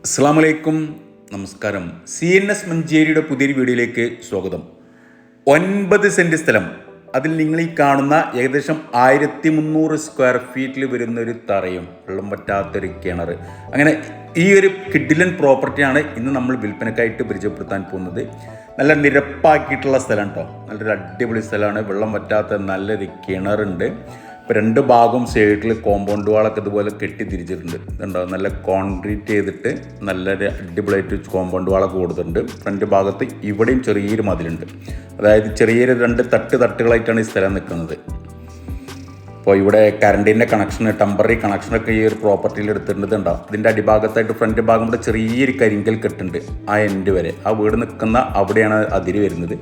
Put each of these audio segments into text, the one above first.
അസ്സലാമലൈക്കും, നമസ്കാരം. CNS മഞ്ചേരിയുടെ പുതിയൊരു വീഡിയോയിലേക്ക് സ്വാഗതം. 9 സെൻറ്റ് സ്ഥലം, അതിൽ നിങ്ങൾ ഈ കാണുന്ന ഏകദേശം 1300 സ്ക്വയർ ഫീറ്റിൽ വരുന്ന ഒരു തറയും വെള്ളം പറ്റാത്തൊരു കിണർ, അങ്ങനെ ഈ ഒരു കിഡിലൻ പ്രോപ്പർട്ടിയാണ് ഇന്ന് നമ്മൾ വിൽപ്പനക്കായിട്ട് പരിചയപ്പെടുത്താൻ പോകുന്നത്. നല്ല നിരപ്പാക്കിയിട്ടുള്ള സ്ഥലം കേട്ടോ, നല്ലൊരു അടിപൊളി സ്ഥലമാണ്. വെള്ളം പറ്റാത്ത നല്ലൊരു കിണറുണ്ട്. ഇപ്പോൾ 2 ഭാഗവും സൈഡിൽ കോമ്പൗണ്ട് വാളൊക്കെ ഇതുപോലെ കെട്ടി തിരിച്ചിട്ടുണ്ട്. ഇതുണ്ടോ, നല്ല കോൺക്രീറ്റ് ചെയ്തിട്ട് നല്ലൊരു അടിപൊളിയായിട്ട് കോമ്പൗണ്ട് വാളൊക്കെ കൊടുത്തിട്ടുണ്ട്. ഫ്രണ്ട് ഭാഗത്ത് ഇവിടെയും ചെറിയൊരു മതിലുണ്ട്. അതായത് ചെറിയൊരു 2 തട്ടുകളായിട്ടാണ് ഈ സ്ഥലം നിൽക്കുന്നത്. അപ്പോൾ ഇവിടെ കറണ്ടിൻ്റെ കണക്ഷൻ, ടെമ്പററി കണക്ഷനൊക്കെ ഈ ഒരു പ്രോപ്പർട്ടിയിൽ എടുത്തിട്ടുണ്ടാവും. ഇതിൻ്റെ അടിഭാഗത്തായിട്ട് ഫ്രണ്ട് ഭാഗം കൂടെ ചെറിയൊരു കരിങ്കൽ കെട്ടുണ്ട്, ആ എൻഡ് വരെ. ആ വീട് നിൽക്കുന്ന അവിടെയാണ് അതിര് വരുന്നത്.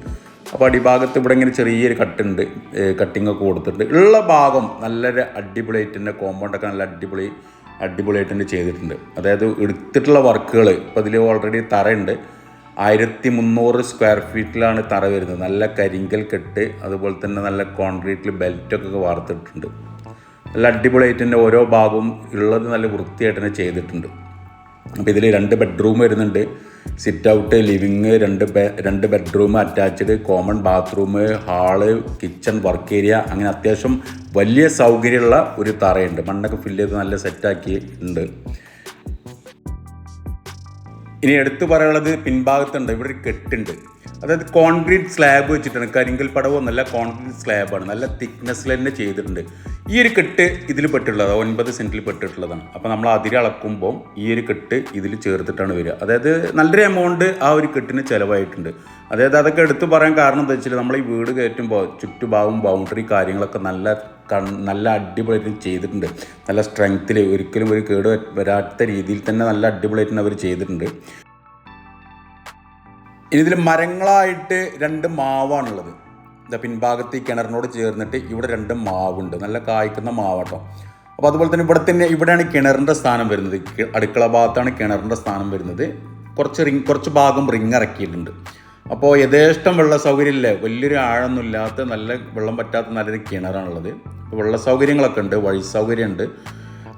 അപ്പോൾ അടിഭാഗത്ത് ഇവിടെ ഇങ്ങനെ ചെറിയൊരു കട്ടിങ് ഒക്കെ കൊടുത്തിട്ടുണ്ട്. ഉള്ള ഭാഗം നല്ലൊരു അടിപൊളിയായിട്ട് തന്നെ, കോമ്പൗണ്ടൊക്കെ നല്ല അടിപൊളിയായിട്ട് തന്നെ ചെയ്തിട്ടുണ്ട്. അതായത് എടുത്തിട്ടുള്ള വർക്കുകൾ ഇപ്പോൾ ഇതിൽ ഓൾറെഡി തറയുണ്ട്. 1300 സ്ക്വയർ ഫീറ്റിലാണ് തറ വരുന്നത്. നല്ല കരിങ്കൽ കെട്ട്, അതുപോലെ തന്നെ നല്ല കോൺക്രീറ്റിൽ ബെൽറ്റൊക്കെ വാർത്തിട്ടുണ്ട്. നല്ല അടിപൊളിയായിട്ട് തന്നെ ഓരോ ഭാഗവും ഉള്ളത് നല്ല വൃത്തിയായിട്ട് തന്നെ ചെയ്തിട്ടുണ്ട്. അപ്പോൾ ഇതിൽ 2 ബെഡ്റൂം വരുന്നുണ്ട്. Sit out, living, 2 bedroom attached, common bathroom, hall, kitchen, work area, അങ്ങനെ അത്യാവശ്യം വലിയ സൗകര്യമുള്ള ഒരു തറയുണ്ട്. മണ്ണൊക്കെ ഫില്ല് ചെയ്ത് നല്ല സെറ്റാക്കി ഉണ്ട്. ഇനി എടുത്തു പറയാനുള്ളത് പിൻഭാഗത്തുണ്ട്, ഇവിടെ ഒരു കെട്ടുണ്ട്. അതായത് കോൺക്രീറ്റ് സ്ലാബ് വെച്ചിട്ടാണ്, കരിങ്കൽ പടവോ നല്ല കോൺക്രീറ്റ് സ്ലാബാണ്, നല്ല തിക്നെസ്സിൽ തന്നെ ചെയ്തിട്ടുണ്ട്. ഈ ഒരു കെട്ട് ഇതിൽ പെട്ടിട്ടുള്ളത് 9 സെൻറ്റിൽ പെട്ടിട്ടുള്ളതാണ്. അപ്പോൾ നമ്മൾ അതിര് അളക്കുമ്പോൾ ഈ ഒരു കെട്ട് ഇതിൽ ചേർത്തിട്ടാണ് വരിക. അതായത് നല്ലൊരു എമൗണ്ട് ആ ഒരു കെട്ടിന് ചിലവായിട്ടുണ്ട്. അതായത് അതൊക്കെ എടുത്തു പറയാൻ കാരണം എന്താ വെച്ചാൽ, നമ്മൾ ഈ വീട് കയറ്റുമ്പോൾ ചുറ്റുഭാഗം ബൗണ്ടറി കാര്യങ്ങളൊക്കെ നല്ല അടിപൊളിയായിട്ട് ചെയ്തിട്ടുണ്ട്. നല്ല സ്ട്രെങ്ത്തിൽ, ഒരിക്കലും ഒരു കേട് വരാത്ത രീതിയിൽ തന്നെ നല്ല അടിപൊളിയായിട്ട് അവർ ചെയ്തിട്ടുണ്ട്. ഇനി ഇതിൽ മരങ്ങളായിട്ട് 2 മാവാണുള്ളത്. ഇതാ പിൻഭാഗത്ത് ഈ കിണറിനോട് ചേർന്നിട്ട് ഇവിടെ 2 മാവുണ്ട്, നല്ല കായ്ക്കുന്ന മാവാട്ടോ. അപ്പോൾ അതുപോലെ തന്നെ ഇവിടെയാണ് കിണറിൻ്റെ സ്ഥാനം വരുന്നത്. അടുക്കള ഭാഗത്താണ് കിണറിൻ്റെ സ്ഥാനം വരുന്നത്. കുറച്ച് ഭാഗം റിങ് ഇറക്കിയിട്ടുണ്ട്. അപ്പോൾ യഥേഷ്ടം വെള്ള സൗകര്യം ഇല്ലേ, വലിയൊരു ആഴമൊന്നും ഇല്ലാത്ത നല്ല വെള്ളം പറ്റാത്ത നല്ലൊരു കിണറാണുള്ളത്. അപ്പോൾ വെള്ള സൗകര്യങ്ങളൊക്കെ ഉണ്ട്, വഴി സൗകര്യമുണ്ട്.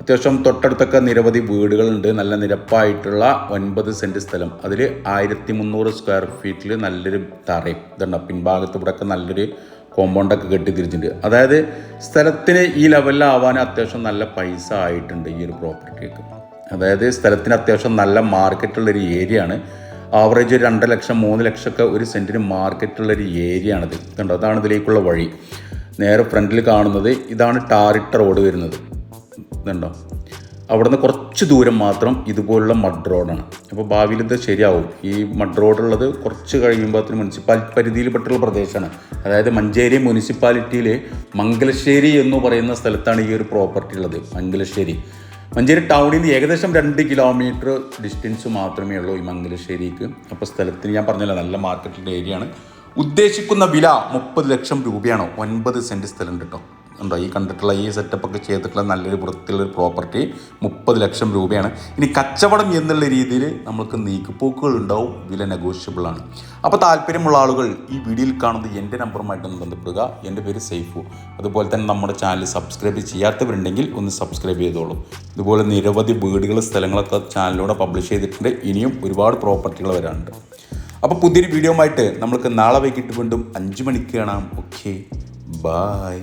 അത്യാവശ്യം തൊട്ടടുത്തൊക്കെ നിരവധി വീടുകളുണ്ട്. നല്ല നിരപ്പായിട്ടുള്ള 9 സെൻറ്റ് സ്ഥലം, അതിൽ 1300 സ്ക്വയർ ഫീറ്റിൽ നല്ലൊരു തറയും ഇതുണ്ട്. പിൻഭാഗത്ത് ഇവിടെയൊക്കെ നല്ലൊരു കോമ്പൗണ്ടൊക്കെ കെട്ടി തിരിച്ചിട്ടുണ്ട്. അതായത് സ്ഥലത്തിന് ഈ ലെവലിലാവാൻ അത്യാവശ്യം നല്ല പൈസ ആയിട്ടുണ്ട് ഈ ഒരു പ്രോപ്പർട്ടിക്ക്. അതായത് സ്ഥലത്തിന് അത്യാവശ്യം നല്ല മാർക്കറ്റുള്ളൊരു ഏരിയ ആണ്. ആവറേജ് 2 ലക്ഷം 3 ലക്ഷമൊക്കെ ഒരു സെൻറ്റിന് മാർക്കറ്റുള്ളൊരു ഏരിയ ആണിത്. കണ്ടോ, അതാണ് ഇതിലേക്കുള്ള വഴി. നേരെ ഫ്രണ്ടിൽ കാണുന്നത് ഇതാണ് ടാറിട്ട റോഡ് വരുന്നത്. ഇതുണ്ടോ, അവിടെ നിന്ന് കുറച്ച് ദൂരം മാത്രം ഇതുപോലുള്ള മഡ് റോഡാണ്. അപ്പോൾ ഭാവിയിൽ ഇത് ശരിയാവും. ഈ മഡ് റോഡുള്ളത് കുറച്ച് കഴിയുമ്പോൾ മുനിസിപ്പാലിറ്റി പരിധിയിൽപ്പെട്ടുള്ള പ്രദേശമാണ്. അതായത് മഞ്ചേരി മുനിസിപ്പാലിറ്റിയിൽ മംഗലശ്ശേരി എന്ന് പറയുന്ന സ്ഥലത്താണ് ഈ ഒരു പ്രോപ്പർട്ടി ഉള്ളത്. മഞ്ചേരി ടൗണിൽ നിന്ന് ഏകദേശം 2 കിലോമീറ്റർ ഡിസ്റ്റൻസ് മാത്രമേ ഉള്ളൂ ഈ മംഗലശ്ശേരിക്ക്. അപ്പോൾ സ്ഥലത്തിന് ഞാൻ പറഞ്ഞല്ലോ, നല്ല മാർക്കറ്റിൻ്റെ ഏരിയ ആണ്. ഉദ്ദേശിക്കുന്ന വില 30 ലക്ഷം രൂപയാണ്. 9 സെൻറ്റ് സ്ഥലം കേട്ടോ. ഉണ്ടോ, ഈ കണ്ടിട്ടുള്ള ഈ സെറ്റപ്പൊക്കെ ചെയ്തിട്ടുള്ള നല്ലൊരു വൃത്തിയുള്ളൊരു പ്രോപ്പർട്ടി 30 ലക്ഷം രൂപയാണ്. ഇനി കച്ചവടം എന്നുള്ള രീതിയിൽ നമുക്ക് നീക്കുപോക്കുകൾ ഉണ്ടാവും, വില നെഗോഷ്യബിളാണ്. അപ്പോൾ താല്പര്യമുള്ള ആളുകൾ ഈ വീഡിയോയിൽ കാണുന്നത് എൻ്റെ നമ്പറുമായിട്ടൊന്ന് ബന്ധപ്പെടുക. എൻ്റെ പേര് സൈഫു. അതുപോലെ തന്നെ നമ്മുടെ ചാനൽ സബ്സ്ക്രൈബ് ചെയ്യാത്തവരുണ്ടെങ്കിൽ ഒന്ന് സബ്സ്ക്രൈബ് ചെയ്തോളൂ. ഇതുപോലെ നിരവധി വീടുകൾ, സ്ഥലങ്ങളൊക്കെ ചാനലിലൂടെ പബ്ലിഷ് ചെയ്തിട്ടുണ്ട്. ഇനിയും ഒരുപാട് പ്രോപ്പർട്ടികൾ വരാനുണ്ട്. അപ്പോൾ പുതിയൊരു വീഡിയോ ആയിട്ട് നമ്മൾക്ക് നാളെ വൈകിട്ട് വീണ്ടും 5 മണിക്ക് കാണാം. Okay, by.